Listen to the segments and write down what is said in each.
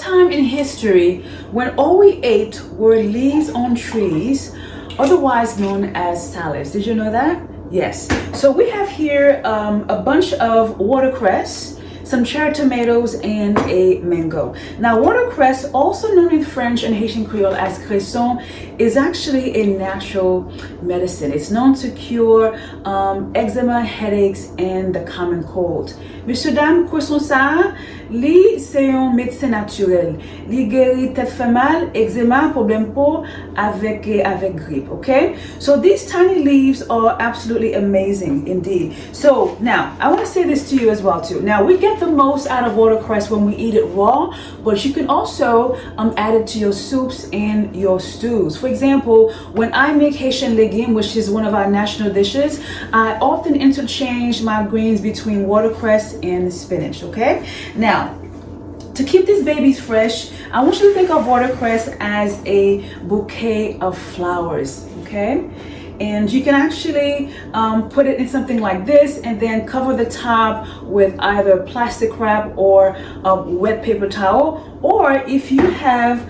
time in history when all we ate were leaves on trees, otherwise known as salads. Did you know that? Yes. So we have here a bunch of watercress, some cherry tomatoes, and a mango. Now, watercress, also known in French and Haitian Creole as cresson, is actually a natural medicine. It's known to cure eczema, headaches, and the common cold. Monsieur, dame, cresson sa, li c'est un médecin naturel. Li guérit tête fait mal, eczema, problème peau, avec grippe, okay? So these tiny leaves are absolutely amazing indeed. So now, I want to say this to you as well too. Now, we get the most out of watercress when we eat it raw, but you can also add it to your soups and your stews. For example, when I make Haitian legume, which is one of our national dishes, I often interchange my greens between watercress and spinach, okay? Now, to keep these babies fresh, I want you to think of watercress as a bouquet of flowers, okay? And you can actually put it in something like this and then cover the top with either plastic wrap or a wet paper towel. Or if you have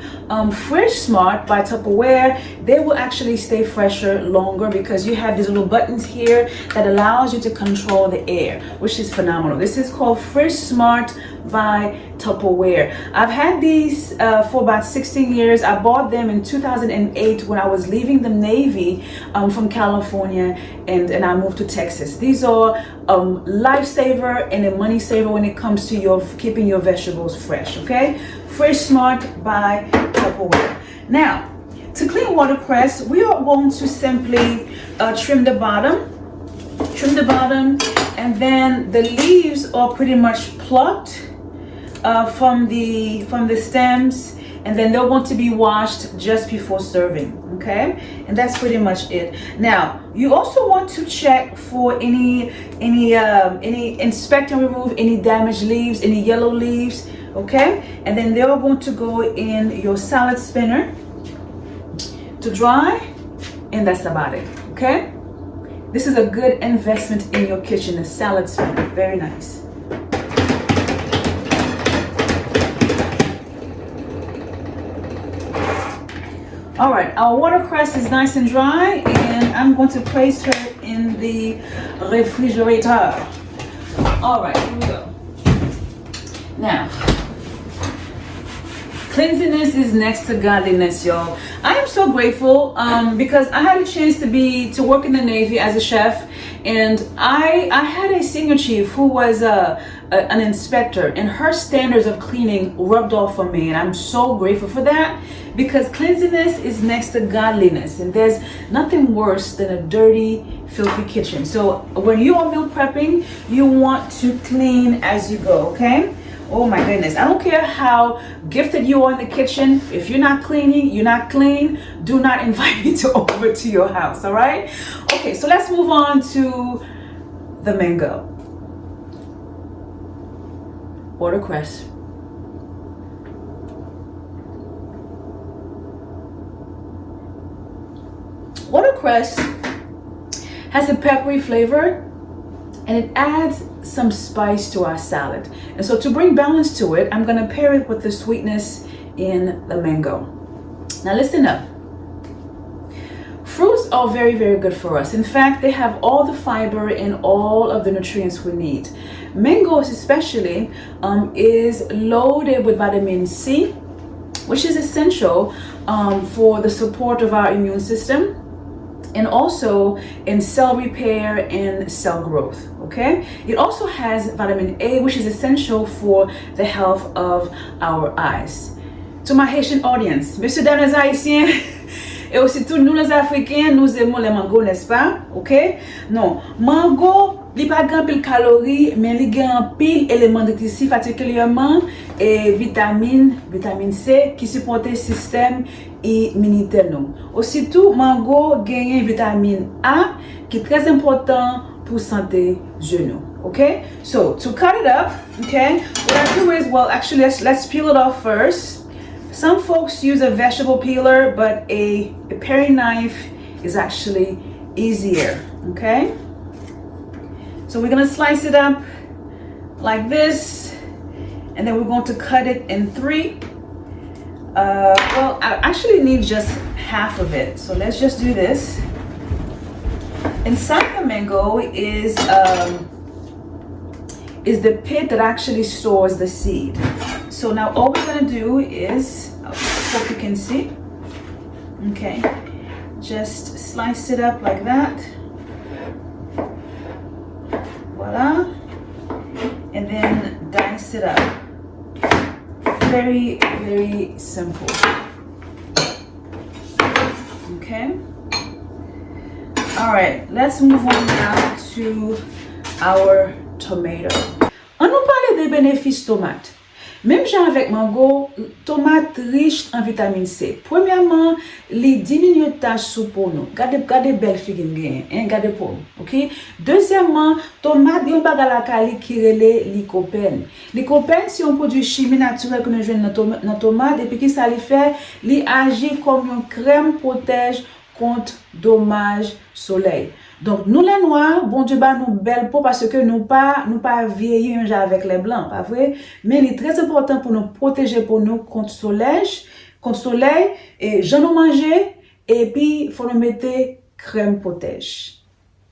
Fresh Smart by Tupperware, they will actually stay fresher longer because you have these little buttons here that allows you to control the air, which is phenomenal. This is called Fresh Smart by Tupperware. I've had these for about 16 years. I bought them in 2008 when I was leaving the Navy from California and I moved to Texas. These are a lifesaver and a money saver when it comes to keeping your vegetables fresh, okay? Fresh Smart by Tupperware. Now, to clean watercress, we are going to simply trim the bottom, and then the leaves are pretty much plucked from the stems, and then they're going to be washed just before serving, okay? And that's pretty much it. Now, you also want to check for any inspect and remove any damaged leaves, any yellow leaves, okay? And then they're going to go in your salad spinner to dry, and that's about it, okay? This is a good investment in your kitchen, a salad spinner, very nice. All right, our watercress is nice and dry, and I'm going to place her in the refrigerator. All right, here we go. Now, cleanliness is next to godliness, y'all. I am so grateful because I had a chance to work in the Navy as a chef, and I had a senior chief who was an inspector, and her standards of cleaning rubbed off on me, and I'm so grateful for that because cleanliness is next to godliness, and there's nothing worse than a dirty, filthy kitchen. So when you are meal prepping, you want to clean as you go, okay? Oh my goodness, I don't care how gifted you are in the kitchen. If you're not cleaning, you're not clean, do not invite me over to your house, all right? Okay, so let's move on to the mango. Watercress. Watercress has a peppery flavor and it adds some spice to our salad. And so to bring balance to it, I'm gonna pair it with the sweetness in the mango. Now listen up. Fruits are very, very good for us. In fact, they have all the fiber and all of the nutrients we need. Mangoes especially is loaded with vitamin C, which is essential for the support of our immune system, and also in cell repair and cell growth, okay? It also has vitamin A, which is essential for the health of our eyes. To my Haitian audience, Monsieur dames les Haïtiens, et aussi tous nous les Africains, nous aimons les mangots, n'est-ce pas? Ok? Non, mango, li pa gan pile calories, mais li gan pile éléments nutritifs, particulièrement vitamine C qui supporte le système immunitaire. Aussi tout, mango gagne vitamine A qui est très important pour santé genou. Okay? So to cut it up, okay, what I do is, well, actually let's peel it off first. Some folks use a vegetable peeler, but a paring knife is actually easier, okay? So we're gonna slice it up like this, and then we're going to cut it in 3 Well, I actually need just half of it. So let's just do this. Inside the mango is the pit that actually stores the seed. So now all we're gonna do is, I hope you can see, okay, just slice it up like that. Voila. And then dice it up. Very, very simple. Okay. All right, let's move on now to our tomato. On nous parle des bénéfices tomates. Même genre avec mango, tomate riche en vitamine C. Premièrement, les diminue tâche sous pour nous. Gardez belle figue bien, gardez pour, OK? Deuxièmement, tomate yon baga la kali qui relè lycopène. Lycopène c'est un produit chimique naturel que nous joignons dans tomate et puis qui ça li fait, li agit comme une crème protège contre dommage soleil. Donc nous les noirs, bon Dieu bah nous belle peau parce que nous pas vieillir même avec les blancs, pas vrai? Mais il est très important pour nous protéger pour nous contre soleil et j'en ai mangé et puis faut nous mettre crème protège.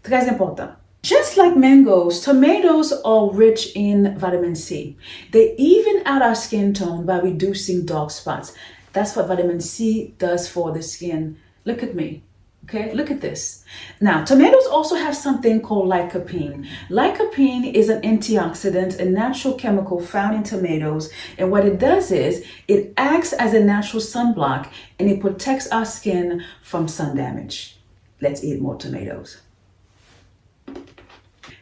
Très important. Just like mangoes, tomatoes are rich in vitamin C. They even out our skin tone by reducing dark spots. That's what vitamin C does for the skin. Look at me. Okay, look at this. Now, tomatoes also have something called lycopene. Lycopene is an antioxidant, a natural chemical found in tomatoes. And what it does is it acts as a natural sunblock and it protects our skin from sun damage. Let's eat more tomatoes.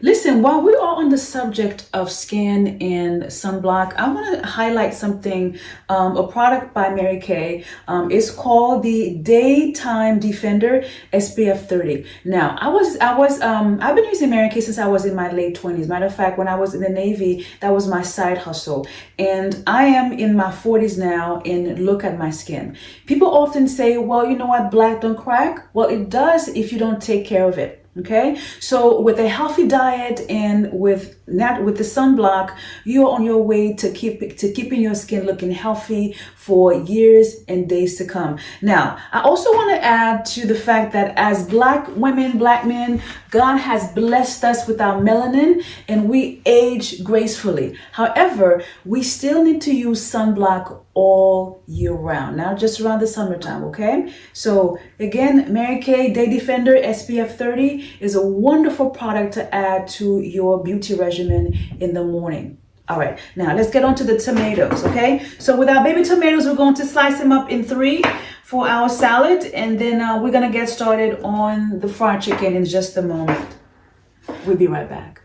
Listen, while we are on the subject of skin and sunblock, I want to highlight something, a product by Mary Kay. It's called the Daytime Defender SPF 30. Now, I've been using Mary Kay since I was in my late 20s. Matter of fact, when I was in the Navy, that was my side hustle. And I am in my 40s now and look at my skin. People often say, well, you know what, black don't crack? Well, it does if you don't take care of it. Okay, so with a healthy diet and with the sunblock, you're on your way to keeping your skin looking healthy for years and days to come. Now, I also want to add to the fact that as Black women, Black men, God has blessed us with our melanin and we age gracefully. However, we still need to use sunblock all year round, not just around the summertime, okay? So again, Mary Kay Day Defender SPF 30 is a wonderful product to add to your beauty regimen in the morning. All right, now let's get on to the tomatoes, okay? So with our baby tomatoes, we're going to slice them up in 3 for our salad, and then we're gonna get started on the fried chicken in just a moment. We'll be right back.